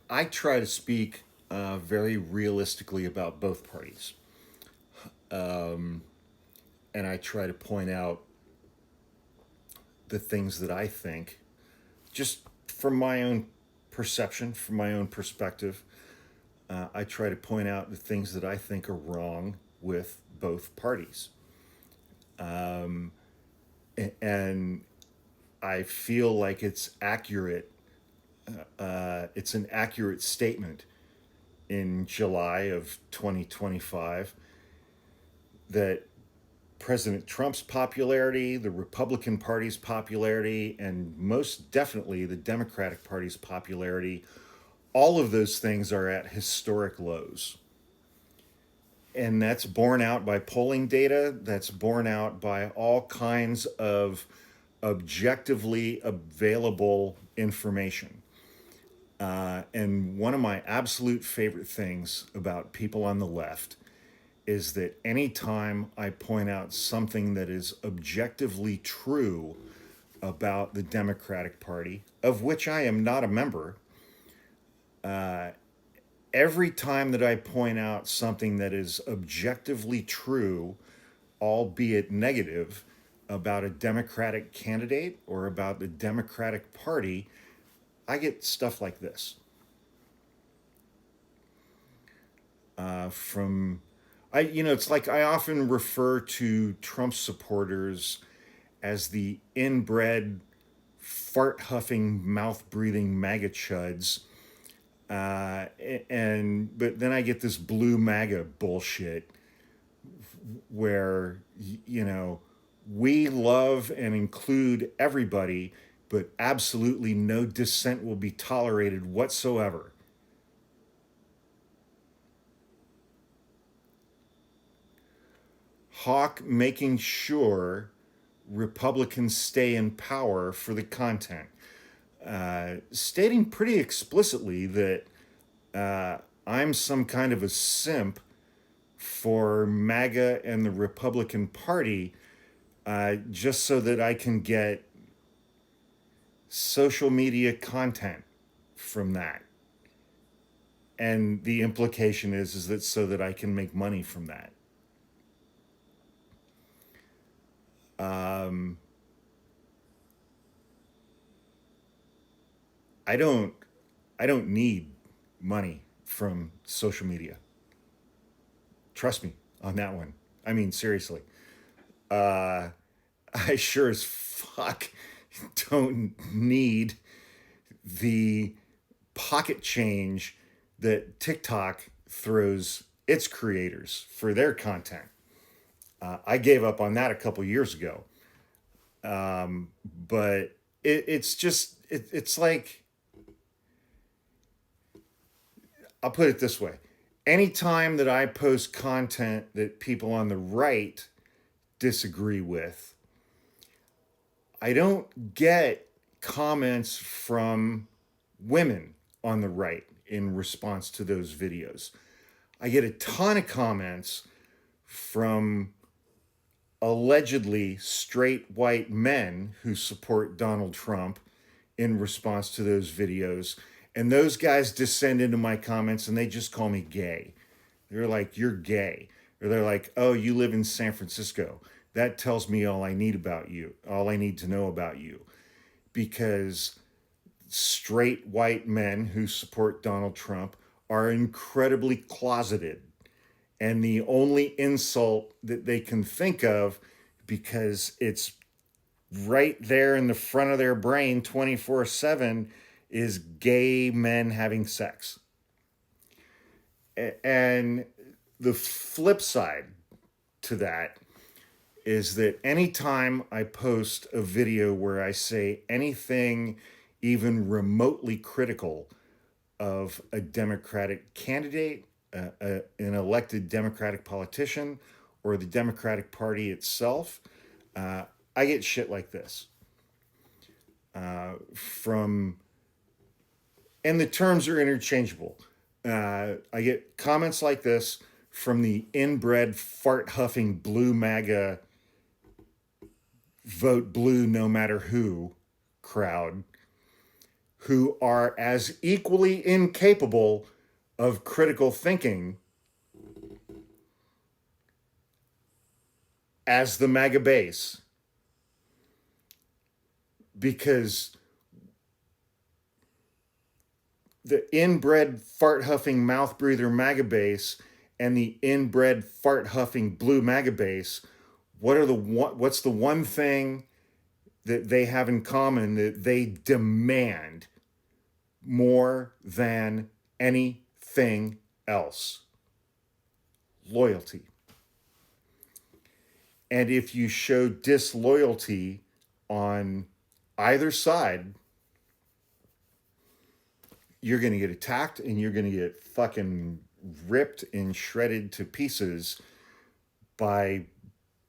I try to speak very realistically about both parties. And I try to point out the things that I think, just from my own perception, from my own perspective. I try to point out the things that I think are wrong with both parties. And I feel like it's accurate. It's an accurate statement in July of 2025 that President Trump's popularity, the Republican Party's popularity, and most definitely the Democratic Party's popularity, all of those things are at historic lows. And that's borne out by polling data, that's borne out by all kinds of objectively available information. And one of my absolute favorite things about people on the left is that anytime I point out something that is objectively true about the Democratic Party, of which I am not a member, every time that I point out something that is objectively true, albeit negative, about a Democratic candidate or about the Democratic Party, I get stuff like this. From it's like I often refer to Trump supporters as the inbred, fart huffing, mouth breathing MAGA chuds. And but then I get this blue MAGA bullshit where we love and include everybody, but absolutely no dissent will be tolerated whatsoever. Hawk making sure Republicans stay in power for the content, stating pretty explicitly that I'm some kind of a simp for MAGA and the Republican Party, just so that I can get social media content from that. And the implication is that so that I can make money from that. Um, I don't I don't need money from social media. Trust me on that one. I mean, seriously. Uh, I sure as fuck don't need the pocket change that TikTok throws its creators for their content. I gave up on that a couple years ago. But it's like, I'll put it this way. Anytime that I post content that people on the right disagree with, I don't get comments from women on the right in response to those videos. I get a ton of comments from allegedly straight white men who support Donald Trump in response to those videos. And those guys descend into my comments and they just call me gay. They're like, "You're gay." Or they're like, "Oh, you live in San Francisco. That tells me all I need about you, all I need to know about you." Because straight white men who support Donald Trump are incredibly closeted. And the only insult that they can think of, because it's right there in the front of their brain 24/7, is gay men having sex. And the flip side to that is that anytime I post a video where I say anything even remotely critical of a Democratic candidate, an elected Democratic politician, or the Democratic Party itself, I get shit like this from, and the terms are interchangeable. I get comments like this from the inbred, fart huffing blue MAGA, vote blue no matter who crowd. who are as equally incapable of critical thinking as the MAGA base, because the inbred fart huffing mouth breather MAGA base and the inbred fart huffing blue MAGA base, what's the one thing that they have in common that they demand more than anything else? Loyalty. And if you show disloyalty on either side, you're going to get attacked and you're going to get fucking ripped and shredded to pieces by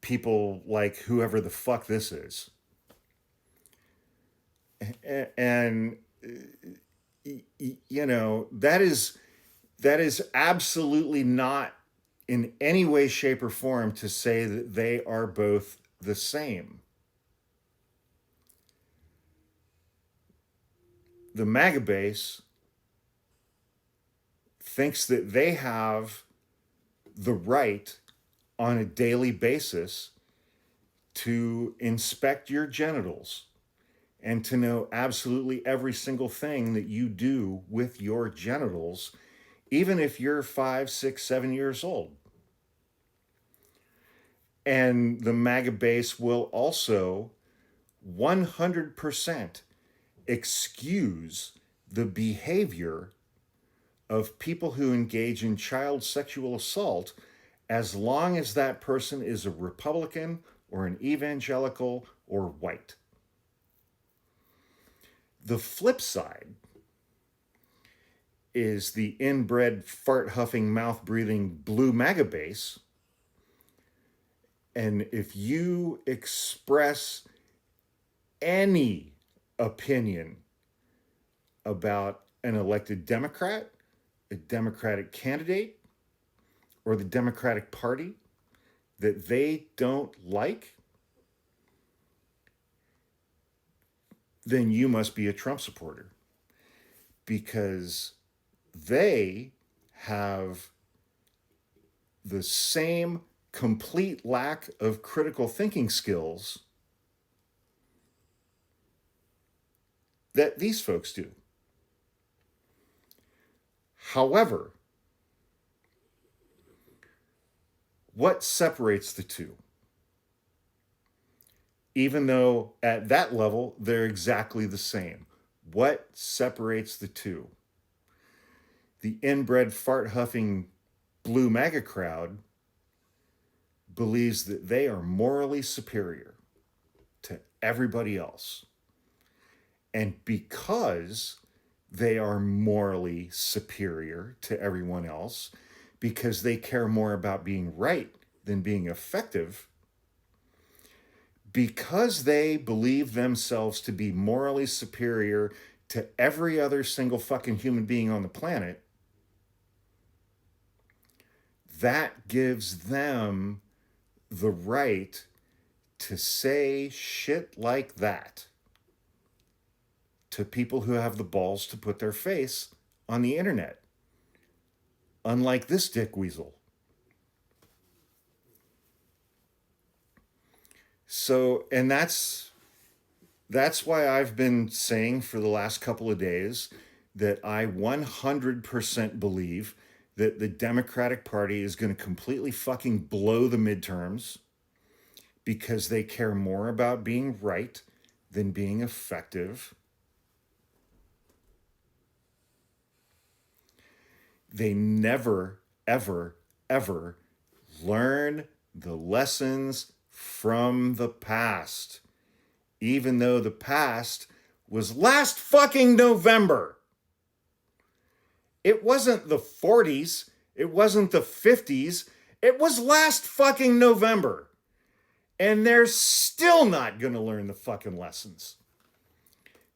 people like whoever the fuck this is. And you know, that is absolutely not in any way, shape, or form to say that they are both the same. The MAGA base thinks that they have the right on a daily basis to inspect your genitals and to know absolutely every single thing that you do with your genitals, even if you're 5, 6, 7 years old. And the MAGA base will also 100% excuse the behavior of people who engage in child sexual assault as long as that person is a Republican or an evangelical or white. The flip side is the inbred fart huffing mouth breathing blue MAGA base. And if you express any opinion about an elected Democrat, a Democratic candidate, or the Democratic Party that they don't like, then you must be a Trump supporter, because they have the same complete lack of critical thinking skills that these folks do. However, what separates the two? Even though at that level, they're exactly the same. What separates the two? The inbred fart huffing blue MAGA crowd believes that they are morally superior to everybody else. And because they are morally superior to everyone else, because they care more about being right than being effective, because they believe themselves to be morally superior to every other single fucking human being on the planet, that gives them the right to say shit like that to people who have the balls to put their face on the internet. Unlike this dick weasel. So, and that's why I've been saying for the last couple of days that I 100% believe that the Democratic Party is going to completely fucking blow the midterms because they care more about being right than being effective. They never, ever, ever learn the lessons from the past, even though the past was last fucking November. It wasn't the 40s. It wasn't the 50s. It was last fucking November. And they're still not going to learn the fucking lessons.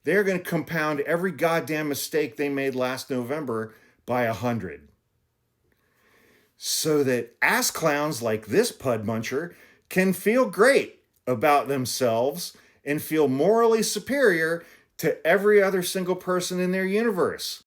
They're going to compound every goddamn mistake they made last November by 100. So that ass clowns like this pud muncher can feel great about themselves and feel morally superior to every other single person in their universe.